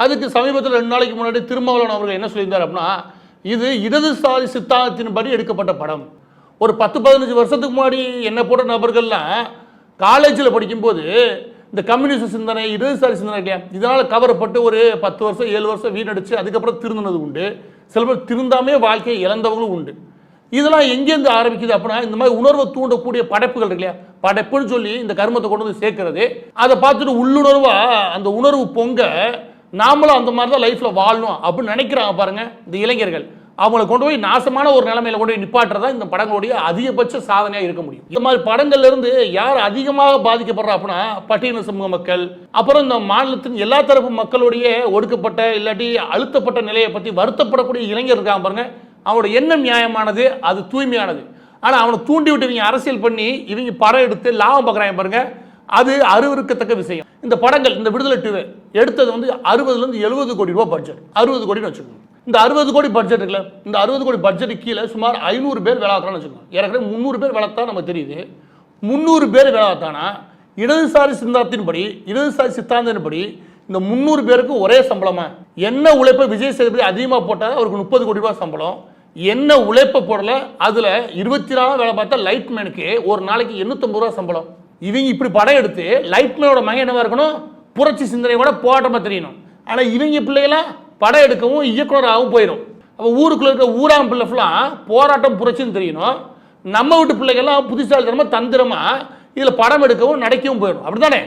அதுக்கு சமீபத்தில் 2 நாளைக்கு முன்னாடி திருமாவளவன் அவர்கள் என்ன சொல்லியிருந்தார் அப்படின்னா, இது இடதுசாரி சித்தாந்தத்தின்படி எடுக்கப்பட்ட படம். ஒரு 10-15 வருஷத்துக்கு முன்னாடி என்ன போன்ற நபர்கள்லாம் காலேஜில் படிக்கும்போது இந்த கம்யூனிஸ்ட் சிந்தனை, இடதுசாரி சிந்தனை இல்லையா, இதனால் கவரப்பட்டு ஒரு 10 வருஷம் 7 வருஷம் வீணடிச்சு அதுக்கப்புறம் திருந்தினது உண்டு. சில பேர் திருந்தாமே வாழ்க்கையை இழந்தவங்களும் உண்டு. இதெல்லாம் எங்கேருந்து ஆரம்பிக்குது அப்படின்னா, இந்த மாதிரி உணர்வை தூண்டக்கூடிய படைப்புகள் இல்லையா, படைப்புன்னு சொல்லி இந்த கர்மத்தை கொண்டு வந்து சேர்க்கறது, அதை பார்த்துட்டு உள்ளுணர்வா அந்த உணர்வு பொங்க நாமளும் அந்த மாதிரி தான் லைஃப்ல வாழணும் அப்படின்னு நினைக்கிறாங்க பாருங்க இந்த இளைஞர்கள். அவங்களை கொண்டு போய் நாசமான ஒரு நிலைமையில கொண்டு போய் நிப்பாட்டுறதா இந்த படங்களுடைய அதிகபட்ச சாதனையா இருக்க முடியும். இந்த மாதிரி படங்கள்ல இருந்து யார் அதிகமாக பாதிக்கப்படுறா அப்படின்னா, பட்டியலின சமூக மக்கள், அப்புறம் இந்த மாநிலத்தின் எல்லா தரப்பு மக்களுடைய ஒடுக்கப்பட்ட இல்லாட்டி அழுத்தப்பட்ட நிலையை பத்தி வருத்தப்படக்கூடிய இளைஞர் இருக்காங்க பாருங்க. அவனோட எண்ணம் நியாயமானது, அது தூய்மையானது. ஆனா அவனை தூண்டி விட்டு இவங்க அரசியல் பண்ணி இவங்க படம் எடுத்து லாபம் பார்க்குறாங்க பாருங்க, அது அருவருக்கத்தக்க விஷயம். இந்த படங்கள், இந்த விடுதலை டிவி எடுத்தது வந்து 60 to 70 கோடி ரூபாய் பட்ஜெட். 60 கோடின்னு வச்சுக்கோங்க. இந்த 60 கோடி பட்ஜெட் இருக்குல்ல, இந்த 60 கோடி பட்ஜெட் கீழே சுமார் 500 பேர் வேலை பார்க்கறான்னு வச்சுக்கோங்க. ஏற்கனவே 300 பேர் வேலை தான் நமக்கு தெரியுது. 300 பேர் வேலை பார்த்தானா இடதுசாரி சித்தாந்தத்தின்படி, இடதுசாரி சித்தாந்தத்தின்படி இந்த 300 பேருக்கு ஒரே சம்பளமா? என்ன உழைப்பை விஜய் சேதுபதி அதிகமாக போட்டால் அவருக்கு 30 கோடி ரூபாய் சம்பளம். என்ன உழைப்பை போடல, அதில் 24 வேலை பார்த்தா லைட் மேனுக்கு ஒரு நாளைக்கு 850 ரூபா சம்பளம். இவங்க இப்படி படம் எடுத்து லைட்மேனோட மகன் என்னவா இருக்கணும், புரட்சி சிந்தனையோட போராட்டமாக தெரியணும். ஆனால் இவங்க பிள்ளைகளாம் படம் எடுக்கவும் இயக்குனராகவும் போயிடும். அப்போ ஊருக்குள்ள இருக்க ஊராம் பிள்ளை ஃபுல்லாக போராட்டம் புரட்சின்னு தெரியணும். நம்ம வீட்டு பிள்ளைகள்லாம் புத்திசாலித்தனமாக தந்திரமாக இதில் படம் எடுக்கவும் நடிக்கவும் போயிடும். அப்படித்தானே?